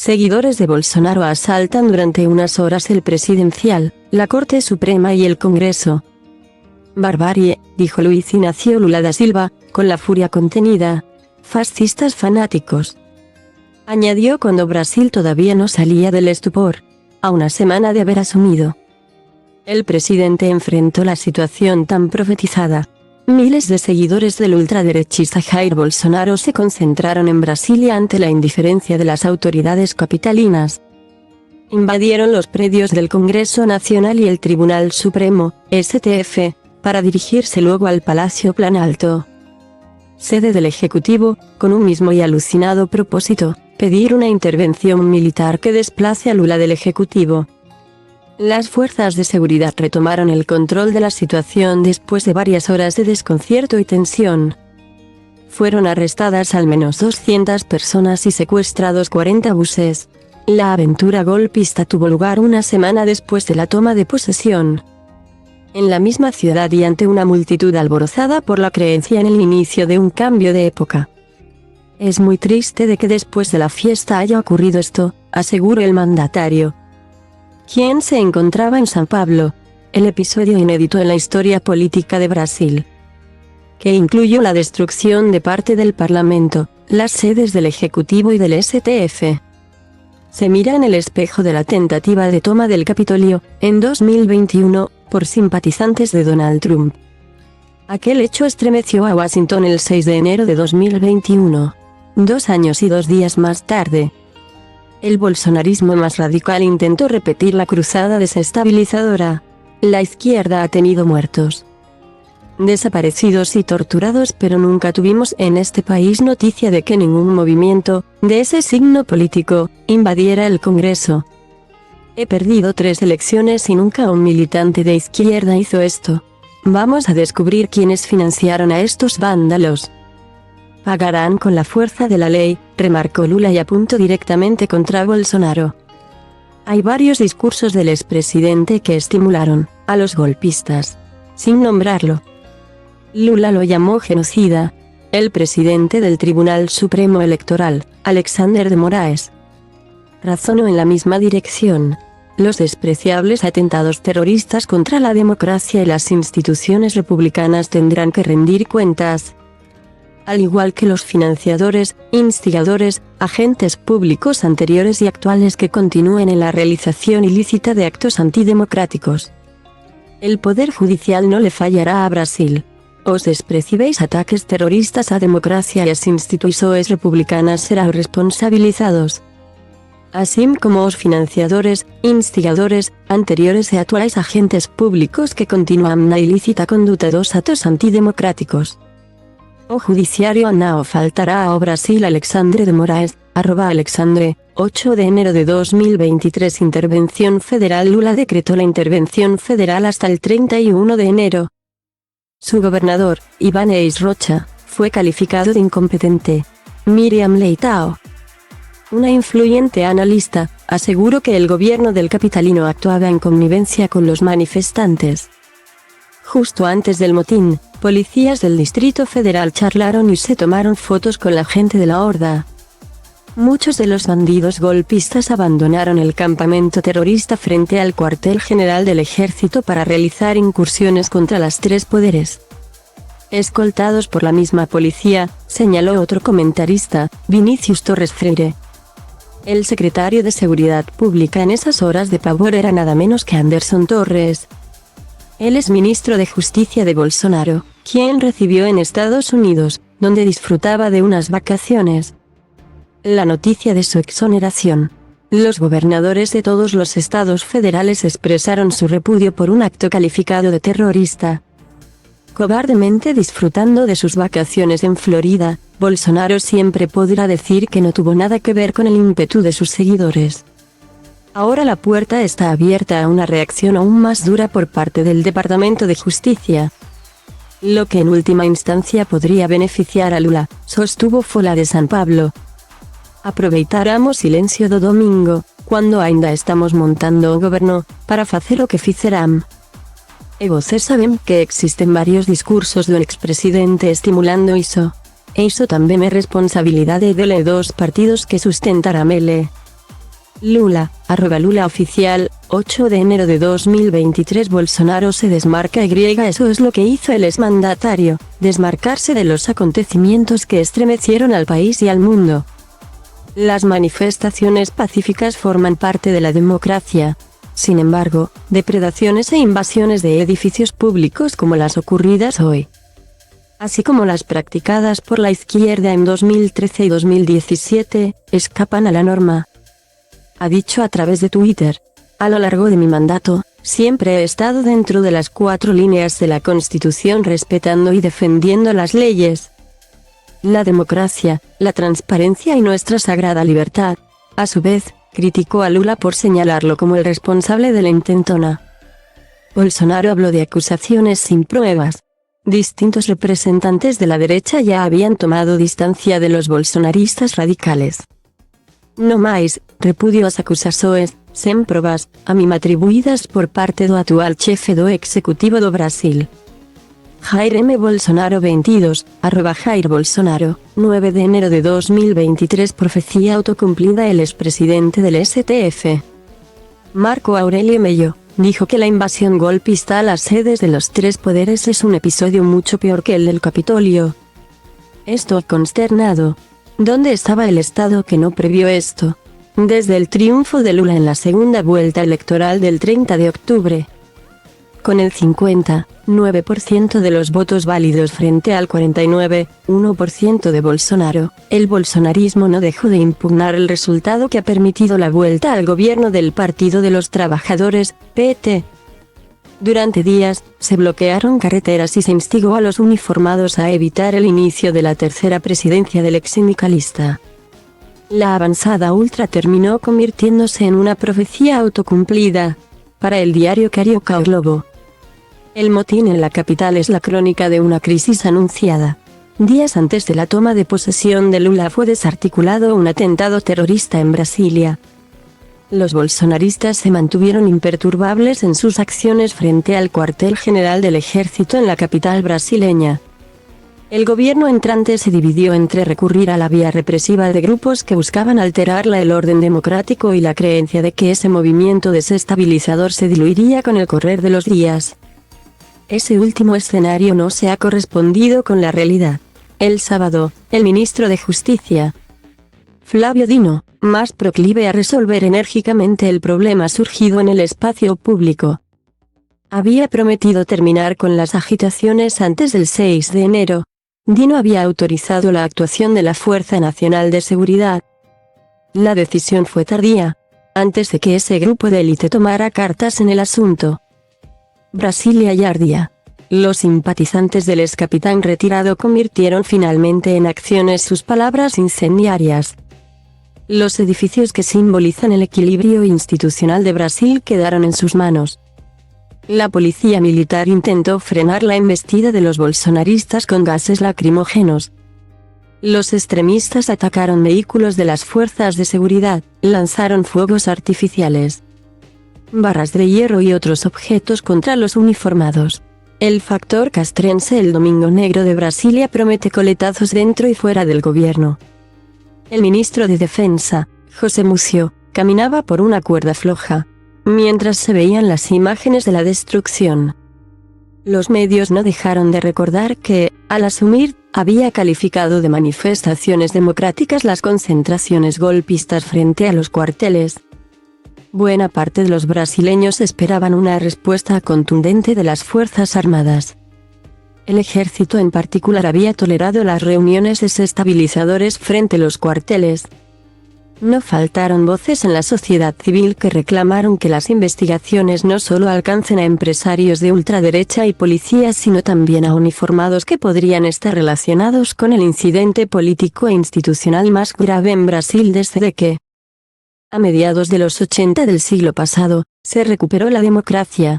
Seguidores de Bolsonaro asaltan durante unas horas el presidencial, la Corte Suprema y el Congreso. Barbarie, dijo Luiz Inácio Lula da Silva, con la furia contenida. Fascistas fanáticos. Añadió cuando Brasil todavía no salía del estupor, a una semana de haber asumido. El presidente enfrentó la situación tan profetizada. Miles de seguidores del ultraderechista Jair Bolsonaro se concentraron en Brasilia ante la indiferencia de las autoridades capitalinas. Invadieron los predios del Congreso Nacional y el Tribunal Supremo, STF, para dirigirse luego al Palacio Planalto, sede del Ejecutivo, con un mismo y alucinado propósito: pedir una intervención militar que desplace a Lula del Ejecutivo. Las fuerzas de seguridad retomaron el control de la situación después de varias horas de desconcierto y tensión. Fueron arrestadas al menos 200 personas y secuestrados 40 buses. La aventura golpista tuvo lugar una semana después de la toma de posesión. En la misma ciudad y ante una multitud alborozada por la creencia en el inicio de un cambio de época. Es muy triste de que después de la fiesta haya ocurrido esto, aseguró el mandatario, quien se encontraba en São Paulo, el episodio inédito en la historia política de Brasil, que incluyó la destrucción de parte del Parlamento, las sedes del Ejecutivo y del STF. Se mira en el espejo de la tentativa de toma del Capitolio, en 2021, por simpatizantes de Donald Trump. Aquel hecho estremeció a Washington el 6 de enero de 2021. 2 años y 2 días más tarde, el bolsonarismo más radical intentó repetir la cruzada desestabilizadora. La izquierda ha tenido muertos, desaparecidos y torturados, pero nunca tuvimos en este país noticia de que ningún movimiento, de ese signo político, invadiera el Congreso. He perdido 3 elecciones y nunca un militante de izquierda hizo esto. Vamos a descubrir quiénes financiaron a estos vándalos. Pagarán con la fuerza de la ley, remarcó Lula y apuntó directamente contra Bolsonaro. Hay varios discursos del expresidente que estimularon a los golpistas, sin nombrarlo. Lula lo llamó genocida. El presidente del Tribunal Supremo Electoral, Alexandre de Moraes, razonó en la misma dirección. Los despreciables atentados terroristas contra la democracia y las instituciones republicanas tendrán que rendir cuentas, al igual que los financiadores, instigadores, agentes públicos anteriores y actuales que continúen en la realización ilícita de actos antidemocráticos. El Poder Judicial no le fallará a Brasil. Os despreciéis ataques terroristas a democracia y as instituciones republicanas serán responsabilizados. Así como os financiadores, instigadores, anteriores y actuales agentes públicos que continúan na ilícita conduta dos actos antidemocráticos. O judiciario no faltará ao Brasil. Alexandre de Moraes, @Alexandre, 8 de enero de 2023. Intervención federal. Lula decretó la intervención federal hasta el 31 de enero. Su gobernador, Ibanez Rocha, fue calificado de incompetente. Miriam Leitão, una influyente analista, aseguró que el gobierno del capitalino actuaba en connivencia con los manifestantes. Justo antes del motín, policías del Distrito Federal charlaron y se tomaron fotos con la gente de la horda. Muchos de los bandidos golpistas abandonaron el campamento terrorista frente al cuartel general del ejército para realizar incursiones contra los 3 poderes. Escoltados por la misma policía, señaló otro comentarista, Vinícius Torres Freire. El secretario de Seguridad Pública en esas horas de pavor era nada menos que Anderson Torres. Él es ministro de Justicia de Bolsonaro, quien recibió en Estados Unidos, donde disfrutaba de unas vacaciones, la noticia de su exoneración. Los gobernadores de todos los estados federales expresaron su repudio por un acto calificado de terrorista. Cobardemente disfrutando de sus vacaciones en Florida, Bolsonaro siempre podrá decir que no tuvo nada que ver con el ímpetu de sus seguidores. Ahora la puerta está abierta a una reacción aún más dura por parte del Departamento de Justicia, lo que en última instancia podría beneficiar a Lula, sostuvo Folha de São Paulo. Aproveitaramos silencio do domingo, quando ainda estamos montando o governo, para facer o que fixeram. E vocês sabem que existen varios discursos do expresidente estimulando iso. E iso tamén é responsabilidade dele e dos partidos que sustentarán ele. Lula, @Lula oficial, 8 de enero de 2023. Bolsonaro se desmarca eso es lo que hizo el exmandatario, desmarcarse de los acontecimientos que estremecieron al país y al mundo. Las manifestaciones pacíficas forman parte de la democracia. Sin embargo, depredaciones e invasiones de edificios públicos como las ocurridas hoy, así como las practicadas por la izquierda en 2013 y 2017, escapan a la norma. Ha dicho a través de Twitter: a lo largo de mi mandato, siempre he estado dentro de las 4 líneas de la Constitución, respetando y defendiendo las leyes, la democracia, la transparencia y nuestra sagrada libertad. A su vez, criticó a Lula por señalarlo como el responsable de la intentona. Bolsonaro habló de acusaciones sin pruebas. Distintos representantes de la derecha ya habían tomado distancia de los bolsonaristas radicales. No máis, repudio as acusações, sen probas, a mim atribuídas por parte do actual chefe do Executivo do Brasil. Jair M. Bolsonaro 22, @Jair Bolsonaro, 9 de enero de 2023. Profecía autocumplida. El expresidente del STF, Marco Aurelio Mello, dijo que la invasión golpista a las sedes de los 3 poderes es un episodio mucho peor que el del Capitolio. Esto ha consternado. ¿Dónde estaba el Estado que no previó esto? Desde el triunfo de Lula en la segunda vuelta electoral del 30 de octubre. Con el 59% de los votos válidos frente al 49,1% de Bolsonaro, el bolsonarismo no dejó de impugnar el resultado que ha permitido la vuelta al gobierno del Partido de los Trabajadores, PT. Durante días, se bloquearon carreteras y se instigó a los uniformados a evitar el inicio de la tercera presidencia del ex sindicalista. La avanzada ultra terminó convirtiéndose en una profecía autocumplida. Para el diario carioca O Globo, el motín en la capital es la crónica de una crisis anunciada. Días antes de la toma de posesión de Lula fue desarticulado un atentado terrorista en Brasilia. Los bolsonaristas se mantuvieron imperturbables en sus acciones frente al cuartel general del ejército en la capital brasileña. El gobierno entrante se dividió entre recurrir a la vía represiva de grupos que buscaban alterar el orden democrático y la creencia de que ese movimiento desestabilizador se diluiría con el correr de los días. Ese último escenario no se ha correspondido con la realidad. El sábado, el ministro de Justicia, Flavio Dino, más proclive a resolver enérgicamente el problema surgido en el espacio público, había prometido terminar con las agitaciones antes del 6 de enero. Dino había autorizado la actuación de la Fuerza Nacional de Seguridad. La decisión fue tardía, antes de que ese grupo de élite tomara cartas en el asunto. Brasilia y ardía. Los simpatizantes del excapitán retirado convirtieron finalmente en acciones sus palabras incendiarias. Los edificios que simbolizan el equilibrio institucional de Brasil quedaron en sus manos. La policía militar intentó frenar la embestida de los bolsonaristas con gases lacrimógenos. Los extremistas atacaron vehículos de las fuerzas de seguridad, lanzaron fuegos artificiales, barras de hierro y otros objetos contra los uniformados. El factor castrense El Domingo Negro de Brasilia promete coletazos dentro y fuera del gobierno. El ministro de Defensa, José Múcio, caminaba por una cuerda floja, mientras se veían las imágenes de la destrucción. Los medios no dejaron de recordar que, al asumir, había calificado de manifestaciones democráticas las concentraciones golpistas frente a los cuarteles. Buena parte de los brasileños esperaban una respuesta contundente de las Fuerzas Armadas. El ejército en particular había tolerado las reuniones desestabilizadoras frente a los cuarteles. No faltaron voces en la sociedad civil que reclamaron que las investigaciones no solo alcancen a empresarios de ultraderecha y policías sino también a uniformados que podrían estar relacionados con el incidente político e institucional más grave en Brasil desde que, a mediados de los 80 del siglo pasado, se recuperó la democracia.